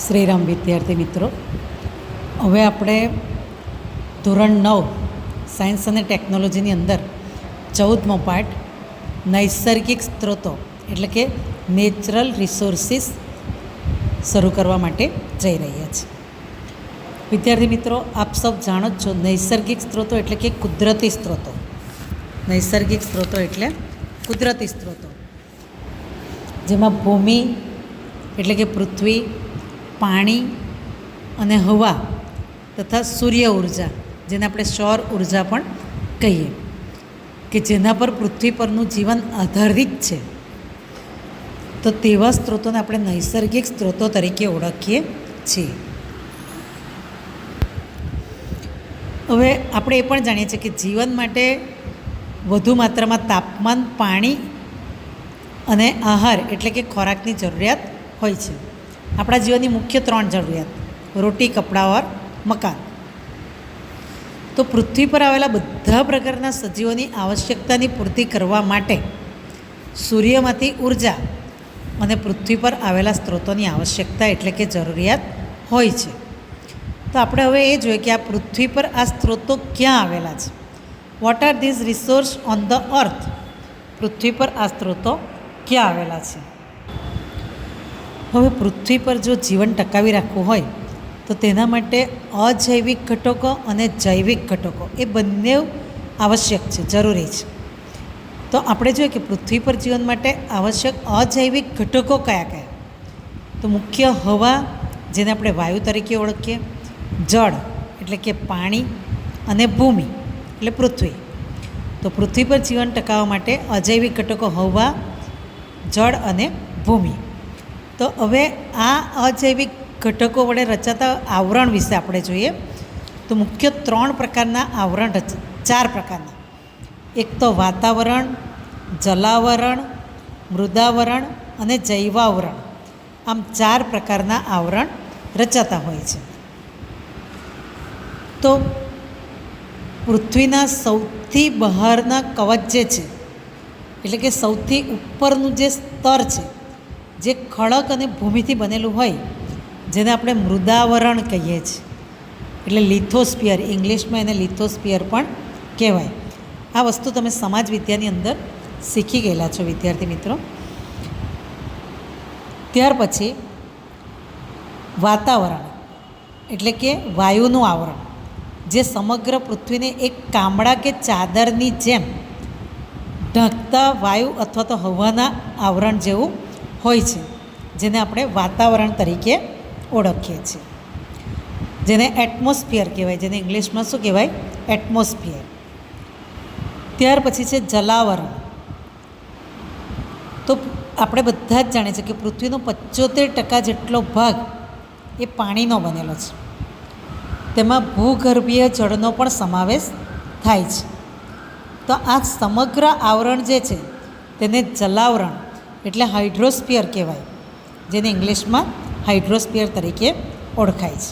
શ્રીરામ વિદ્યાર્થી મિત્રો, હવે આપણે ધોરણ 9 સાયન્સ અને ટેકનોલોજીની અંદર 14મો પાઠ નૈસર્ગિક સ્ત્રોતો એટલે કે નેચરલ રિસોર્સિસ શરૂ કરવા માટે જઈ રહ્યા છીએ. વિદ્યાર્થી મિત્રો, આપ સૌ જાણો જ છો, નૈસર્ગિક સ્ત્રોતો એટલે કે કુદરતી સ્ત્રોતો. નૈસર્ગિક સ્ત્રોતો એટલે કુદરતી સ્ત્રોતો, જેમાં ભૂમિ એટલે કે પૃથ્વી, પાણી અને હવા તથા સૂર્ય ઉર્જા, જેને આપણે સૌર ઉર્જા પણ કહીએ, કે જેના પર પૃથ્વી પરનું જીવન આધારિત છે, તો તેવા સ્ત્રોતોને આપણે નૈસર્ગિક સ્ત્રોતો તરીકે ઓળખીએ છીએ. હવે આપણે એ પણ જાણીએ છીએ કે જીવન માટે વધુ માત્રામાં તાપમાન, પાણી અને આહાર એટલે કે ખોરાકની જરૂરિયાત હોય છે. આપણા જીવનની મુખ્ય 3 જરૂરિયાત: રોટી, કપડાં ઓર મકાન. તો પૃથ્વી પર આવેલા બધા પ્રકારના સજીવોની આવશ્યકતાની પૂર્તિ કરવા માટે સૂર્યમાંથી ઉર્જા અને પૃથ્વી પર આવેલા સ્ત્રોતોની આવશ્યકતા એટલે કે જરૂરિયાત હોય છે. તો આપણે હવે એ જોઈએ કે આ પૃથ્વી પર આ સ્ત્રોતો ક્યાં આવેલા છે. What are these resource on the earth? પૃથ્વી પર આ સ્ત્રોતો ક્યાં આવેલા છે? હવે પૃથ્વી પર જો જીવન ટકાવી રાખવું હોય તો તેના માટે અજૈવિક ઘટકો અને જૈવિક ઘટકો એ બંને આવશ્યક છે, જરૂરી છે. તો આપણે જોઈએ કે પૃથ્વી પર જીવન માટે આવશ્યક અજૈવિક ઘટકો કયા કયા? તો મુખ્ય હવા, જેને આપણે વાયુ તરીકે ઓળખીએ, જળ એટલે કે પાણી, અને ભૂમિ એટલે પૃથ્વી. તો પૃથ્વી પર જીવન ટકાવવા માટે અજૈવિક ઘટકો હવા, જળ અને ભૂમિ. તો હવે આ અજૈવિક ઘટકો વડે રચાતા આવરણ વિશે આપણે જોઈએ તો મુખ્ય 3 પ્રકારના આવરણ 4 પ્રકારના. એક તો વાતાવરણ, જલાવરણ, મૃદાવરણ અને જૈવાવરણ. આમ 4 પ્રકારના આવરણ રચાતા હોય છે. તો પૃથ્વીના સૌથી બહારના કવચ જે છે, એટલે કે સૌથી ઉપરનું જે સ્તર છે, જે ખડક અને ભૂમિથી બનેલું હોય, જેને આપણે મૃદાવરણ કહીએ છીએ, એટલે લિથોસ્ફિયર, ઇંગ્લિશમાં એને લિથોસ્ફિયર પણ કહેવાય. આ વસ્તુ તમે સમાજ વિદ્યાની અંદર શીખી ગયેલા છો વિદ્યાર્થી મિત્રો. ત્યાર પછી વાતાવરણ એટલે કે વાયુનું આવરણ, જે સમગ્ર પૃથ્વીને એક કામડા કે ચાદરની જેમ ઢાંકતા વાયુ અથવા તો હવાના આવરણ જેવું હોય છે, જેને આપણે વાતાવરણ તરીકે ઓળખીએ છીએ, જેને એટમોસ્ફિયર કહેવાય, જેને ઇંગ્લિશમાં શું કહેવાય? એટમોસ્ફિયર. ત્યાર પછી છે જલાવરણ. તો આપણે બધા જ જાણીએ છીએ કે પૃથ્વીનો 75% જેટલો ભાગ એ પાણીનો બનેલો છે. તેમાં ભૂગર્ભીય જળનો પણ સમાવેશ થાય છે. તો આ સમગ્ર આવરણ જે છે તેને જલાવરણ એટલે હાઇડ્રોસ્ફિયર કહેવાય, જેને ઇંગ્લિશમાં હાઇડ્રોસ્ફિયર તરીકે ઓળખાય છે.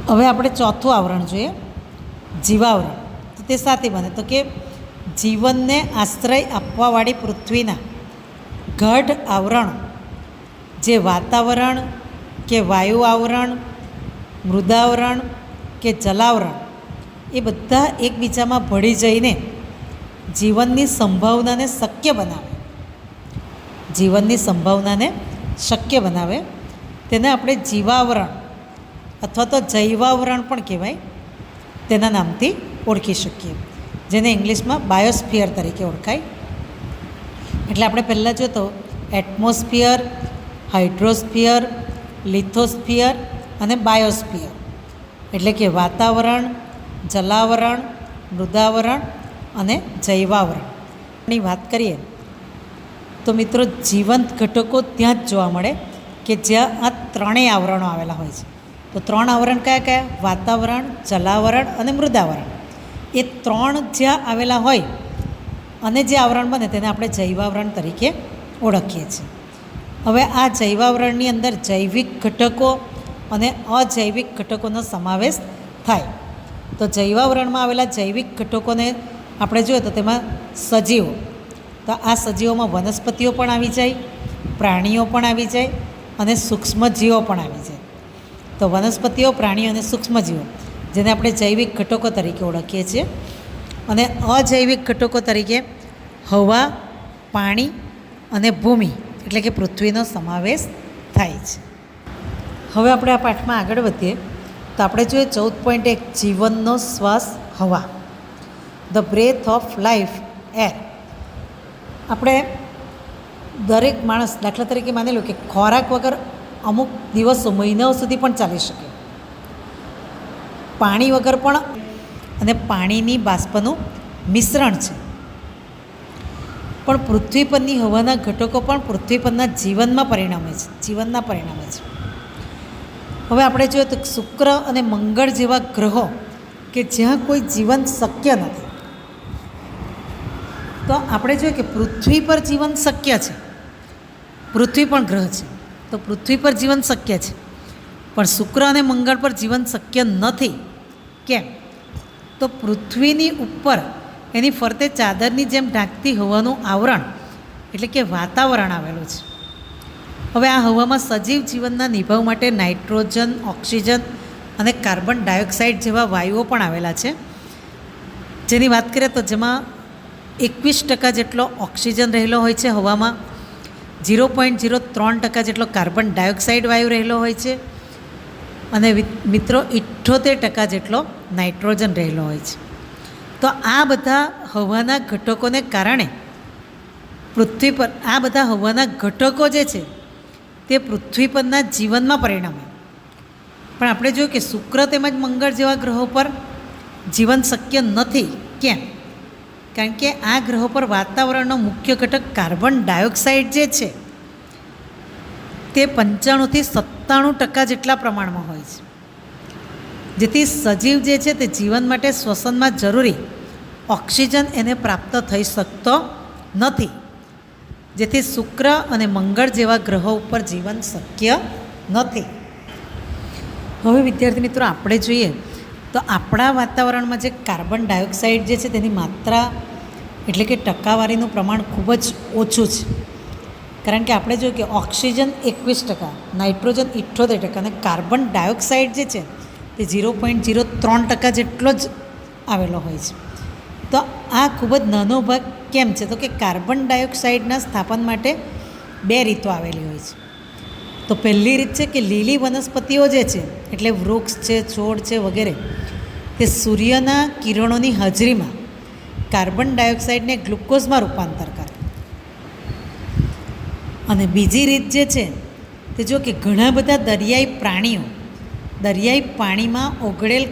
હવે આપણે ચોથું આવરણ જોઈએ, જીવાવરણ. તો તે સાથે બને તો કે જીવનને આશ્રય આપવાવાળી પૃથ્વીના ગાઢ આવરણ, જે વાતાવરણ કે વાયુ આવરણ, મૃદાવરણ કે જલાવરણ, એ બધા એકબીજામાં ભળી જઈને જીવનની સંભાવનાને શક્ય બનાવે. જીવનની સંભાવનાને શક્ય બનાવે તેને આપણે જીવાવરણ અથવા તો જૈવાવરણ પણ કહેવાય, તેના નામથી ઓળખી શકીએ, જેને ઇંગ્લિશમાં બાયોસ્ફિયર તરીકે ઓળખાય. એટલે આપણે પહેલાં જોઈએ તો એટમોસ્ફિયર, હાઇડ્રોસ્ફિયર, લિથોસ્ફિયર અને બાયોસ્ફિયર, એટલે કે વાતાવરણ, જલાવરણ, મૃદાવરણ અને જૈવાવરણની વાત કરીએ તો મિત્રો, જીવંત ઘટકો ત્યાં જ જોવા મળે કે જ્યાં આ 3 આવરણો આવેલા હોય છે. તો 3 આવરણ કયા કયા? વાતાવરણ, જલાવરણ અને મૃદાવરણ. એ 3 જ્યાં આવેલા હોય અને જે આવરણ બને તેને આપણે જૈવાવરણ તરીકે ઓળખીએ છીએ. હવે આ જૈવાવરણની અંદર જૈવિક ઘટકો અને અજૈવિક ઘટકોનો સમાવેશ થાય. તો જૈવાવરણમાં આવેલા જૈવિક ઘટકોને આપણે જોઈએ તો તેમાં સજીવો, તો આ સજીવોમાં વનસ્પતિઓ પણ આવી જાય, પ્રાણીઓ પણ આવી જાય અને સૂક્ષ્મજીવો પણ આવી જાય. તો વનસ્પતિઓ, પ્રાણીઓ અને સૂક્ષ્મજીવો, જેને આપણે જૈવિક ઘટકો તરીકે ઓળખીએ છીએ, અને અજૈવિક ઘટકો તરીકે હવા, પાણી અને ભૂમિ એટલે કે પૃથ્વીનો સમાવેશ થાય છે. હવે આપણે આ પાઠમાં આગળ વધીએ તો આપણે જોઈએ 14.1 જીવનનો શ્વાસ હવા, the breath of life air. આપણે દરેક માણસ, દાખલા તરીકે માની લો કે ખોરાક વગર અમુક દિવસો, મહિનાઓ સુધી પણ ચાલી શકે, પાણી વગર પણ, અને પાણીની બાષ્પનું મિશ્રણ છે. પણ પૃથ્વી પરની હવાના ઘટકો પણ પૃથ્વી પરના જીવનના પરિણામે છે. હવે આપણે જોઈએ તો શુક્ર અને મંગળ જેવા ગ્રહો કે જ્યાં કોઈ જીવન શક્ય નથી, તો આપણે જોઈએ કે પૃથ્વી પર જીવન શક્ય છે. પૃથ્વી પણ ગ્રહ છે, તો પૃથ્વી પર જીવન શક્ય છે, પણ શુક્ર અને મંગળ પર જીવન શક્ય નથી. કેમ? તો પૃથ્વીની ઉપર એની ફરતે ચાદરની જેમ ઢાંકતી હવાનું આવરણ એટલે કે વાતાવરણ આવેલું છે. હવે આ હવામાં સજીવ જીવનના નિભાવ માટે નાઇટ્રોજન, ઓક્સિજન અને કાર્બન ડાયોક્સાઇડ જેવા વાયુઓ પણ આવેલા છે. જેની વાત કરીએ તો જેમાં 21% જેટલો ઓક્સિજન રહેલો હોય છે હવામાં, 0.03% જેટલો કાર્બન ડાયોક્સાઇડ વાયુ રહેલો હોય છે, અને મિત્રો 78% જેટલો નાઇટ્રોજન રહેલો હોય છે. તો આ બધા હવાના ઘટકોને કારણે પૃથ્વી પર આ બધા હવાના ઘટકો જે છે તે પૃથ્વી પરના જીવનમાં પરિણમે. પણ આપણે જોયું કે શુક્ર તેમજ મંગળ જેવા ગ્રહો પર જીવન શક્ય નથી. કેમ? કારણ કે આ ગ્રહો પર વાતાવરણનો મુખ્ય ઘટક કાર્બન ડાયોક્સાઇડ જે છે તે 95થી 97% જેટલા પ્રમાણમાં હોય છે, જેથી સજીવ જે છે તે જીવન માટે શ્વસનમાં જરૂરી ઓક્સિજન એને પ્રાપ્ત થઈ શકતો નથી, જેથી શુક્ર અને મંગળ જેવા ગ્રહો ઉપર જીવન શક્ય નથી. હવે વિદ્યાર્થી મિત્રો, આપણે જોઈએ તો આપણા વાતાવરણમાં જે કાર્બન ડાયોક્સાઇડ જે છે તેની માત્રા એટલે કે ટકાવારીનું પ્રમાણ ખૂબ જ ઓછું છે. કારણ કે આપણે જોઈએ કે ઓક્સિજન 21%, નાઇટ્રોજન 78% અને કાર્બન ડાયોક્સાઇડ જે છે તે 0.03% જેટલો જ આવેલો હોય છે. તો આ ખૂબ જ નાનો ભાગ કેમ છે? તો કે કાર્બન ડાયોક્સાઇડના સ્થાપન માટે 2 રીતો આવેલી હોય છે. તો પહેલી રીત છે કે લીલી વનસ્પતિઓ જે છે એટલે વૃક્ષ છે, છોડ છે વગેરે, તે સૂર્યના કિરણોની હાજરીમાં કાર્બન ડાયોક્સાઇડને ગ્લુકોઝમાં રૂપાંતર કરે. અને બીજી રીત જે છે તે જો કે ઘણા બધા દરિયાઈ પ્રાણીઓ દરિયાઈ પાણીમાં ઓગળેલ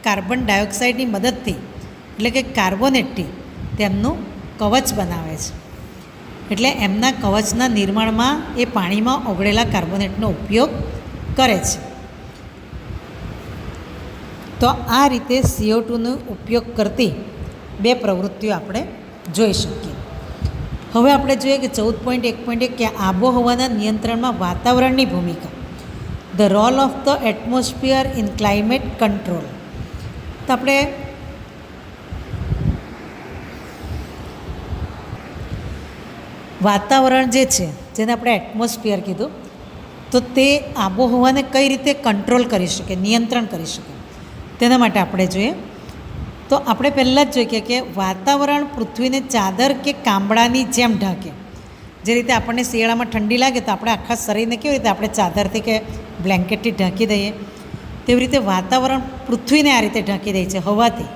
કાર્બન ડાયોક્સાઇડની મદદથી એટલે કે કાર્બોનેટથી તેમનું કવચ બનાવે છે. એટલે એમના કવચના નિર્માણમાં એ પાણીમાં ઓગળેલા કાર્બોનેટનો ઉપયોગ કરે છે. તો આ રીતે CO2નો ઉપયોગ કરતી 2 પ્રવૃત્તિઓ આપણે જોઈ શકીએ. હવે આપણે જોઈએ કે 14.1 કે આબોહવાના નિયંત્રણમાં વાતાવરણની ભૂમિકા, the role of the atmosphere in climate control. તો આપણે વાતાવરણ જે છે જેને આપણે એટમોસ્ફિયર કીધું, તો તે આબોહવાને કઈ રીતે કંટ્રોલ કરી શકે, નિયંત્રણ કરી શકે, તેના માટે આપણે જોઈએ તો આપણે પહેલાં જ જોઈએ કે વાતાવરણ પૃથ્વીને ચાદર કે કાંબળાની જેમ ઢાંકે. જે રીતે આપણને શિયાળામાં ઠંડી લાગે તો આપણે આખા શરીરને કેવી રીતે આપણે ચાદરથી કે બ્લેન્કેટથી ઢાંકી દઈએ, તેવી રીતે વાતાવરણ પૃથ્વીને આ રીતે ઢાંકી દે છે હવાથી.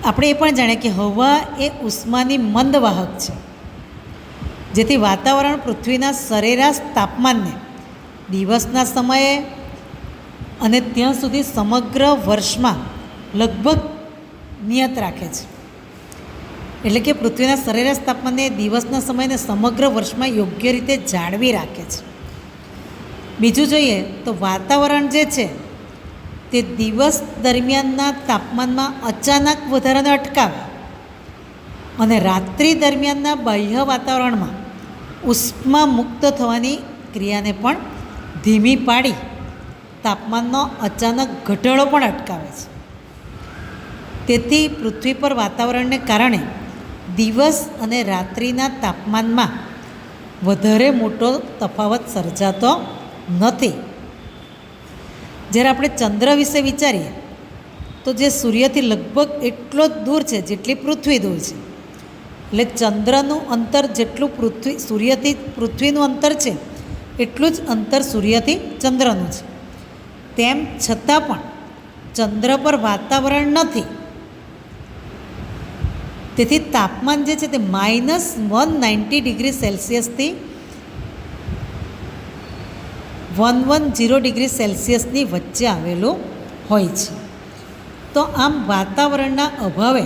આપણે એ પણ જાણીએ કે હવા એ ઉષ્માની મંદ વાહક છે, જેથી વાતાવરણ પૃથ્વીના સરેરાશ તાપમાનને દિવસના સમયે અને ત્યાં સુધી સમગ્ર વર્ષમાં લગભગ નિયત રાખે છે. એટલે કે પૃથ્વીના સરેરાશ તાપમાનને દિવસના સમયને સમગ્ર વર્ષમાં યોગ્ય રીતે જાળવી રાખે છે. બીજું જોઈએ તો વાતાવરણ જે છે તે દિવસ દરમિયાનના તાપમાનમાં અચાનક વધારાને અટકાવે અને રાત્રિ દરમિયાનના બાહ્ય વાતાવરણમાં ઉષ્મા મુક્ત થવાની ક્રિયાને પણ ધીમી પાડી તાપમાનનો અચાનક ઘટાડો પણ અટકાવે છે. તેથી પૃથ્વી પર વાતાવરણને કારણે દિવસ અને રાત્રિના તાપમાનમાં વધારે મોટો તફાવત સર્જાતો નથી. જ્યારે આપણે ચંદ્ર વિશે વિચારીએ તો જે સૂર્યથી લગભગ એટલો જ દૂર છે જેટલી પૃથ્વી દૂર છે. એટલે ચંદ્રનું અંતર જેટલું સૂર્યથી પૃથ્વીનું અંતર છે એટલું જ અંતર સૂર્યથી ચંદ્રનું છે. તેમ છતાં પણ ચંદ્ર પર વાતાવરણ નથી. તેથી તાપમાન જે છે તે -190 ડિગ્રી સેલ્સિયસથી 110 ડિગ્રી સેલ્સિયસની વચ્ચે આવેલું હોય છે. તો આમ વાતાવરણના અભાવે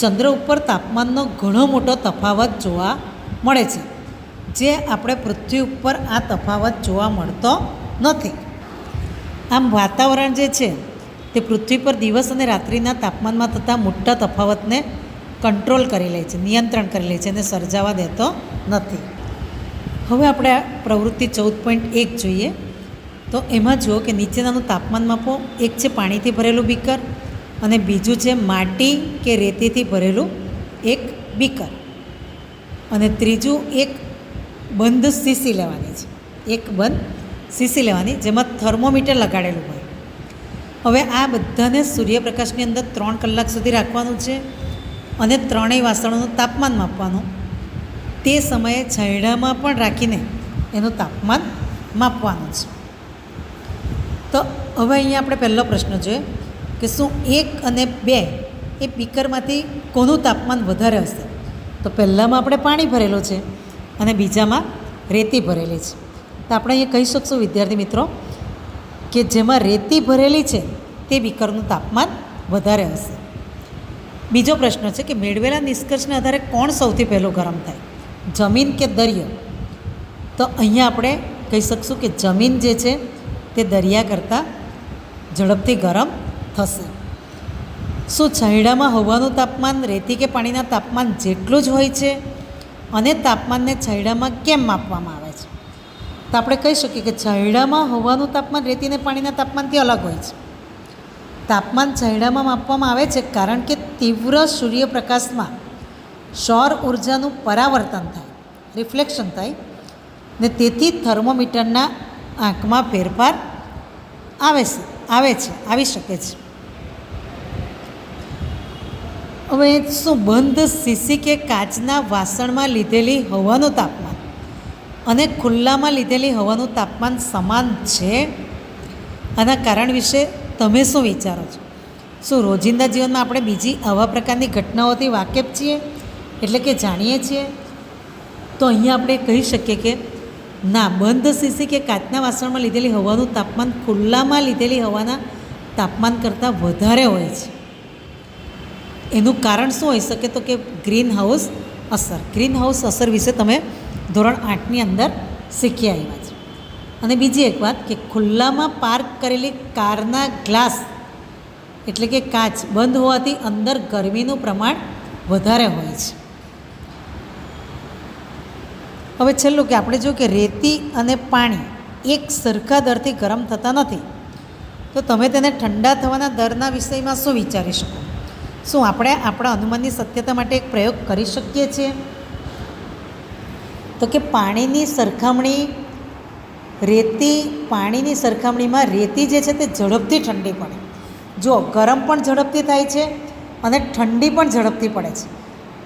ચંદ્ર ઉપર તાપમાનનો ઘણો મોટો તફાવત જોવા મળે છે, જે આપણે પૃથ્વી ઉપર આ તફાવત જોવા મળતો નથી. આમ વાતાવરણ જે છે તે પૃથ્વી પર દિવસ અને રાત્રિના તાપમાનમાં થતા મોટા તફાવતને કંટ્રોલ કરી લે છે, નિયંત્રણ કરી લે છે અને સર્જાવા દેતો નથી. હવે આપણે આ પ્રવૃત્તિ 14.1 જોઈએ. તો એમાં જુઓ કે નીચેનાનું તાપમાન માપો. એક છે પાણીથી ભરેલું બીકર અને બીજું છે માટી કે રેતીથી ભરેલું એક બીકર, અને ત્રીજું એક બંધ શીશી લેવાની છે. એક બંધ શીશી લેવાની જેમાં થર્મોમીટર લગાડેલું હોય. હવે આ બધાને સૂર્યપ્રકાશની અંદર 3 કલાક સુધી રાખવાનું છે અને ત્રણેય વાસણોનું તાપમાન માપવાનું. તે સમયે છાંયડામાં પણ રાખીને એનું તાપમાન માપવાનું છે. તો હવે અહીંયા આપણે પહેલો પ્રશ્ન જોઈએ કે શું 1 અને 2 એ બીકરમાંથી કોનું તાપમાન વધારે હશે? તો પહેલાંમાં આપણે પાણી ભરેલું છે અને બીજામાં રેતી ભરેલી છે. તો આપણે અહીંયા કહી શકશું વિદ્યાર્થી મિત્રો કે જેમાં રેતી ભરેલી છે તે બીકરનું તાપમાન વધારે હશે. બીજો પ્રશ્ન છે કે મેળવેલા નિષ્કર્ષને આધારે કોણ સૌથી પહેલું ગરમ થાય, જમીન કે દરિયો? તો અહીંયા આપણે કહી શકશું કે જમીન જે છે તે દરિયા કરતાં ઝડપથી ગરમ થશે. શું છાંયડામાં હવાનું તાપમાન રેતી કે પાણીના તાપમાન જેટલું જ હોય છે અને તાપમાનને છાંયડામાં કેમ માપવામાં આવે છે? તો આપણે કહી શકીએ કે છાંયડામાં હવાનું તાપમાન રેતી અને પાણીના તાપમાનથી અલગ હોય છે. તાપમાન છાંયડામાં માપવામાં આવે છે કારણ કે તીવ્ર સૂર્યપ્રકાશમાં સૌર ઉર્જાનું પરાવર્તન થાય, રિફ્લેક્શન થાય ને તેથી થર્મોમીટરના આંકમાં ફેરફાર આવી શકે છે. હવે શું બંધ શીશી કે કાચના વાસણમાં લીધેલી હવાનું તાપમાન અને ખુલ્લામાં લીધેલી હવાનું તાપમાન સમાન છે? આના કારણ વિશે તમે શું વિચારો છો? શું રોજિંદા જીવનમાં આપણે બીજી આવા પ્રકારની ઘટનાઓથી વાકેફ છીએ, એટલે કે જાણીએ છીએ? તો અહીંયા આપણે કહી શકીએ કે ના, બંધ શીશી કે કાચના વાસણમાં લીધેલી હવાનું તાપમાન ખુલ્લામાં લીધેલી હવાના તાપમાન કરતાં વધારે હોય છે. એનું કારણ શું હોઈ શકે? તો કે ગ્રીન હાઉસ અસર. ગ્રીન હાઉસ અસર વિશે તમે ધોરણ 8ની અંદર શીખી આવ્યા છે. અને બીજી એક વાત કે ખુલ્લામાં પાર્ક કરેલી કારના ગ્લાસ એટલે કે કાચ બંધ હોવાથી અંદર ગરમીનું પ્રમાણ વધારે હોય છે. હવે છેલ્લું કે આપણે જો કે રેતી અને પાણી એક સરખા દરથી ગરમ થતા નથી, તો તમે તેને ઠંડા થવાના દરના વિષયમાં શું વિચારી શકો? શું આપણે આપણા અનુમાનની સત્યતા માટે એક પ્રયોગ કરી શકીએ છીએ? તો કે પાણીની સરખામણીમાં રેતી જે છે તે ઝડપથી ઠંડી પડે. જો ગરમ પણ ઝડપથી થાય છે અને ઠંડી પણ ઝડપથી પડે છે.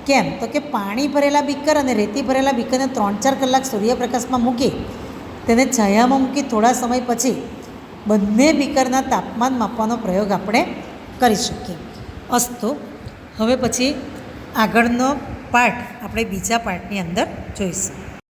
કેમ? તો કે પાણી ભરેલા બીકર અને રેતી ભરેલા બીકરને 3-4 કલાક સૂર્યપ્રકાશમાં મૂકી તેને છાયામાં મૂકી થોડા સમય પછી બંને બીકરના તાપમાન માપવાનો પ્રયોગ આપણે કરી શકીએ. અસ્તુ. હવે પછી આગળનો પાઠ આપણે બીજા પાઠની અંદર જોઈશું.